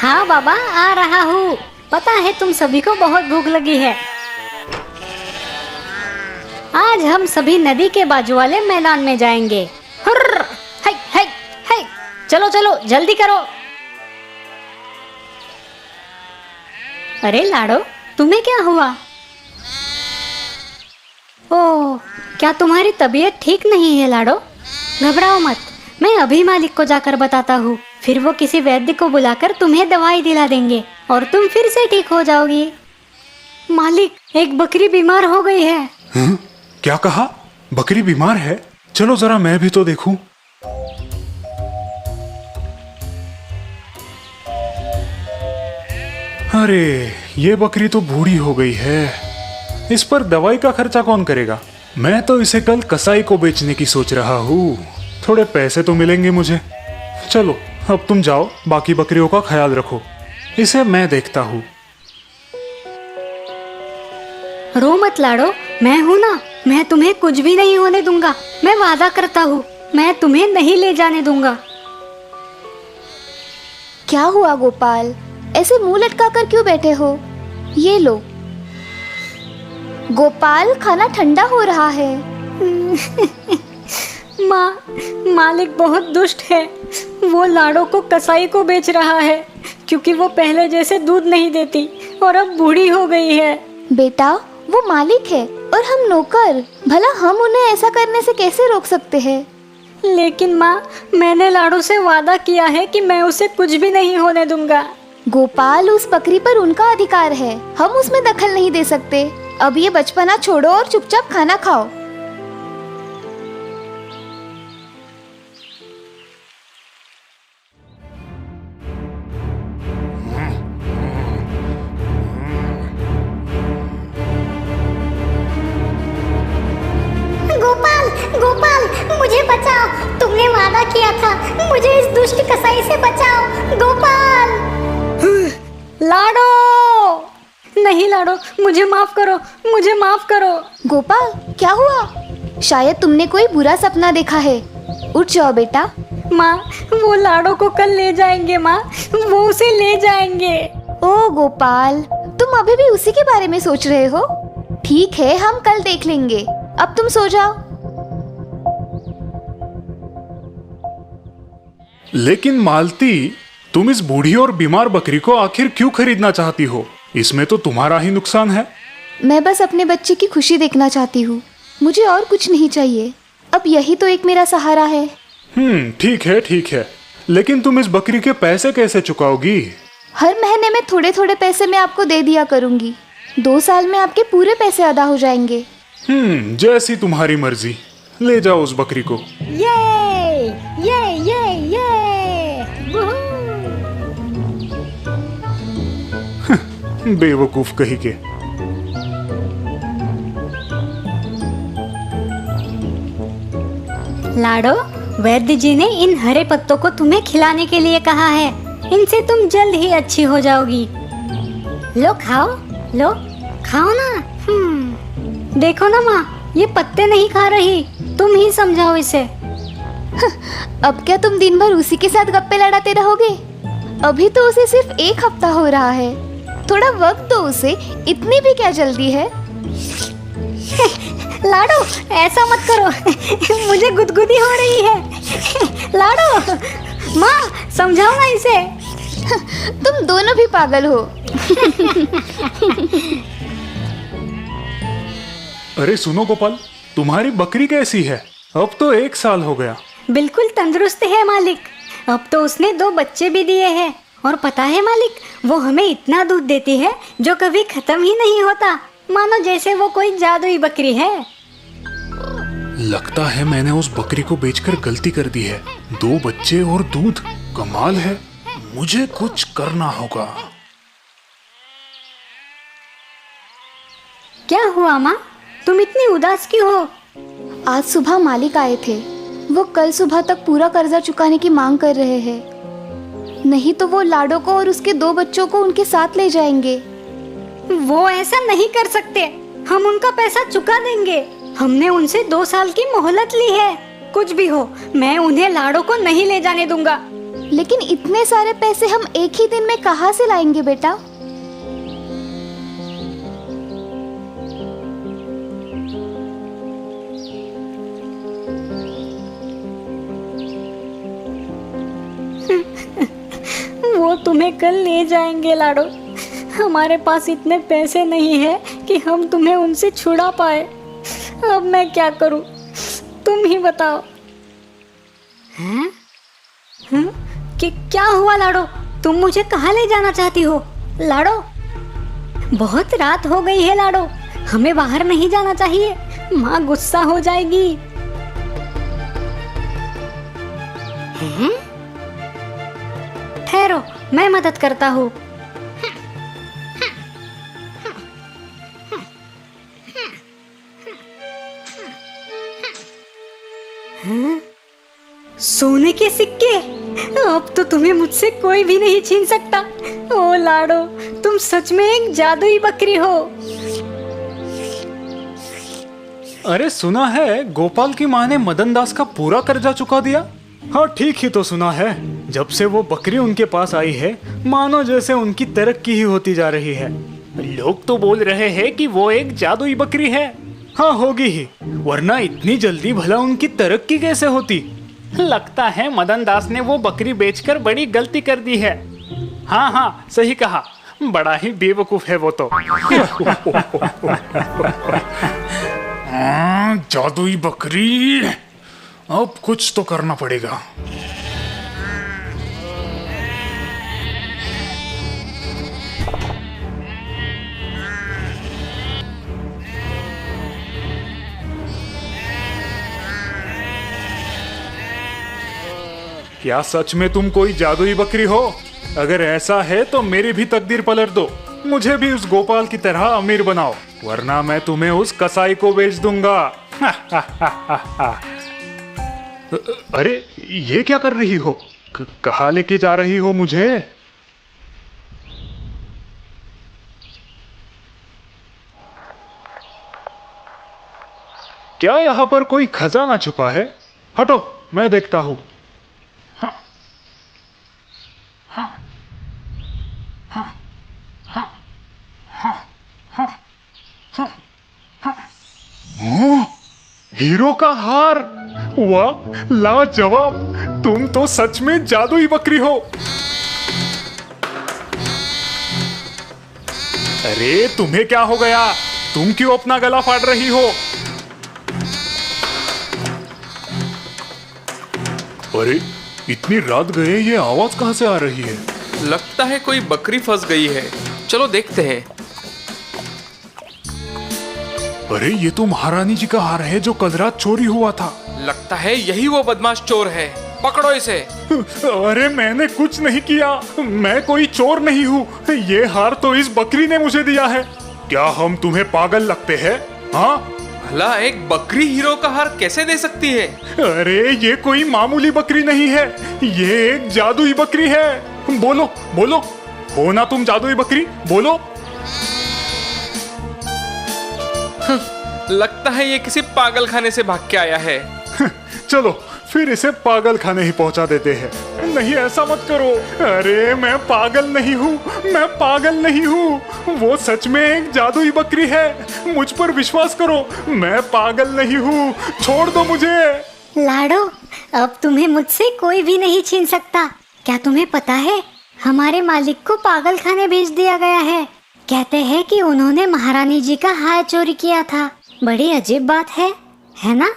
हाँ बाबा, आ रहा हूँ। पता है तुम सभी को बहुत भूख लगी है। आज हम सभी नदी के बाजू वाले मैदान में जाएंगे। हुर्र, है, है, है। चलो चलो जल्दी करो। अरे लाडो, तुम्हें क्या हुआ? ओह, क्या तुम्हारी तबीयत ठीक नहीं है लाडो? घबराओ मत, मैं अभी मालिक को जाकर बताता हूँ। फिर वो किसी वैद्य को बुलाकर तुम्हें दवाई दिला देंगे और तुम फिर से ठीक हो जाओगी। मालिक, एक बकरी बीमार हो गई है। क्या कहा? बकरी बीमार है? चलो जरा मैं भी तो देखूं। अरे, ये बकरी तो बूढ़ी हो गई है। इस पर दवाई का खर्चा कौन करेगा? मैं तो इसे कल कसाई को बेचने की सोच रहा हूँ। थोड़े पैसे तो मिलेंगे मुझे। चलो अब तुम जाओ, बाकी बकरियों का ख्याल रखो। इसे मैं देखता हूँ। रो मत लाडो, मैं हूँ ना। मैं तुम्हें कुछ भी नहीं होने दूंगा। मैं वादा करता हूँ, मैं तुम्हें नहीं ले जाने दूंगा। क्या हुआ गोपाल, ऐसे मुंह लटकाकर क्यों बैठे हो? ये लो। गोपाल, खाना ठंडा हो रहा है। माँ, मालिक बहुत दुष्ट है। वो लाडो को कसाई को बेच रहा है क्योंकि वो पहले जैसे दूध नहीं देती और अब बूढ़ी हो गई है। बेटा, वो मालिक है और हम नौकर। भला हम उन्हें ऐसा करने से कैसे रोक सकते हैं? लेकिन माँ, मैंने लाडो से वादा किया है कि मैं उसे कुछ भी नहीं होने दूंगा। गोपाल, उस बकरी पर उनका अधिकार है, हम उसमें दखल नहीं दे सकते। अब ये बचपना छोड़ो और चुपचाप खाना खाओ। गोपाल, गोपाल, मुझे बचाओ। तुमने वादा किया था, मुझे इस दुष्ट कसाई से बचाओ। गोपाल। लाडो, नहीं लाडो, मुझे माफ करो, मुझे माफ करो। गोपाल, क्या हुआ? शायद तुमने कोई बुरा सपना देखा है। उठ जाओ बेटा। माँ, वो लाडो को कल ले जाएंगे। माँ, वो उसे ले जाएंगे। ओ गोपाल, तुम अभी भी उसी के बारे में सोच रहे हो? ठीक है, हम कल देख लेंगे। अब तुम सो जाओ। लेकिन मालती, तुम इस बूढ़ी और बीमार बकरी को आखिर क्यों खरीदना चाहती हो? इसमें तो तुम्हारा ही नुकसान है। मैं बस अपने बच्चे की खुशी देखना चाहती हूँ। मुझे और कुछ नहीं चाहिए। अब यही तो एक मेरा सहारा है। ठीक है, ठीक है। लेकिन तुम इस बकरी के पैसे कैसे चुकाओगी? हर महीने में थोड़े थोड़े पैसे मैं आपको दे दिया करूँगी। 2 साल में आपके पूरे पैसे अदा हो जाएंगे। जैसी तुम्हारी मर्जी। ले जाओ उस बकरी को। ये, बेवकूफ कही के। लाडो, वैद्य जी ने इन हरे पत्तों को तुम्हें खिलाने के लिए कहा है। इनसे तुम जल्द ही अच्छी हो जाओगी। लो खाओ, लो खाओ ना। देखो ना माँ, ये पत्ते नहीं खा रही। तुम ही समझाओ इसे। अब क्या तुम दिन भर उसी के साथ गप्पे लड़ाते रहोगे? अभी तो उसे सिर्फ 1 हफ्ता हो रहा है। थोड़ा वक्त दो उसे, इतनी भी क्या जल्दी है? लाडो, ऐसा मत करो। मुझे गुदगुदी हो रही है। लाडो, माँ समझाओ ना इसे। तुम दोनों भी पागल हो। अरे सुनो गोपाल, तुम्हारी बकरी कैसी है? अब तो 1 साल हो गया। बिल्कुल तंदुरुस्त है मालिक। अब तो उसने 2 बच्चे भी दिए हैं। और पता है मालिक, वो हमें इतना दूध देती है जो कभी खत्म ही नहीं होता। मानो जैसे वो कोई जादुई बकरी है। लगता है मैंने उस बकरी को बेचकर गलती कर दी है। 2 बच्चे और दूध, कमाल है। मुझे कुछ करना होगा। क्या हुआ माँ, तुम इतनी उदास क्यों हो? आज सुबह मालिक आए थे। वो कल सुबह तक पूरा कर्जा चुकाने की मांग कर रहे हैं। नहीं तो वो लाडो को और उसके 2 बच्चों को उनके साथ ले जाएंगे। वो ऐसा नहीं कर सकते। हम उनका पैसा चुका देंगे। हमने उनसे 2 साल की मोहलत ली है। कुछ भी हो, मैं उन्हें लाडो को नहीं ले जाने दूंगा। लेकिन इतने सारे पैसे हम एक ही दिन में कहाँ से लाएंगे बेटा? वो तुम्हें कल ले जाएंगे लाडो। हमारे पास इतने पैसे नहीं है कि हम तुम्हें उनसे छुड़ा पाए। अब मैं क्या करूं, तुम ही बताओ। हैं? कि क्या हुआ लाडो? तुम मुझे कहाँ ले जाना चाहती हो लाडो? बहुत रात हो गई है लाडो, हमें बाहर नहीं जाना चाहिए, माँ गुस्सा हो जाएगी। हैं? ठहरो, मैं मदद करता हूँ। सोने के सिक्के? अब तो तुम्हें मुझसे कोई भी नहीं छीन सकता। ओ लाडो, तुम सच में एक जादुई बकरी हो। अरे सुना है गोपाल की माँ ने मदन दास का पूरा कर्जा चुका दिया। हाँ ठीक ही तो सुना है। जब से वो बकरी उनके पास आई है मानो जैसे उनकी तरक्की ही होती जा रही है। लोग तो बोल रहे हैं कि वो एक जादुई बकरी है। हाँ होगी ही, वरना इतनी जल्दी भला उनकी तरक्की कैसे होती। लगता है मदन दास ने वो बकरी बेचकर बड़ी गलती कर दी है। हाँ हाँ सही कहा, बड़ा ही बेवकूफ है वो तो। जादुई बकरी, अब कुछ तो करना पड़ेगा। क्या सच में तुम कोई जादुई बकरी हो? अगर ऐसा है तो मेरी भी तकदीर पलट दो, मुझे भी उस गोपाल की तरह अमीर बनाओ, वरना मैं तुम्हें उस कसाई को बेच दूंगा। अरे ये क्या कर रही हो? कहाँ लेके जा रही हो मुझे? क्या यहाँ पर कोई खजाना छुपा है? हटो, मैं देखता हूँ। हीरो का हार, वाह लाजवाब, तुम तो सच में जादुई बकरी हो। अरे तुम्हें क्या हो गया? तुम क्यों अपना गला फाड़ रही हो? अरे इतनी रात गए ये आवाज कहां से आ रही है? लगता है कोई बकरी फंस गई है, चलो देखते हैं। अरे ये तो महारानी जी का हार है जो कल रात चोरी हुआ था। लगता है यही वो बदमाश चोर है, पकड़ो इसे। अरे मैंने कुछ नहीं किया, मैं कोई चोर नहीं हूँ। ये हार तो इस बकरी ने मुझे दिया है। क्या हम तुम्हें पागल लगते हैं? हाँ, भला एक बकरी हीरो का हार कैसे दे सकती है? अरे ये कोई मामूली बकरी नहीं है, ये एक जादुई बकरी है। बोलो बोलो, हो ना तुम जादुई बकरी? बोलो। लगता है ये किसी पागल खाने से भाग के आया है। चलो फिर इसे पागल खाने ही पहुंचा देते हैं। नहीं ऐसा मत करो। अरे मैं पागल नहीं हूँ, मैं पागल नहीं हूँ। वो सच में एक जादुई बकरी है, मुझ पर विश्वास करो, मैं पागल नहीं हूँ। छोड़ दो मुझे। लाडो, अब तुम्हें मुझसे कोई भी नहीं छीन सकता। क्या तुम्हें पता है, हमारे मालिक को पागल खाने भेज दिया गया है। कहते हैं कि उन्होंने महारानी जी का हार चोरी किया था। बड़ी अजीब बात है ना?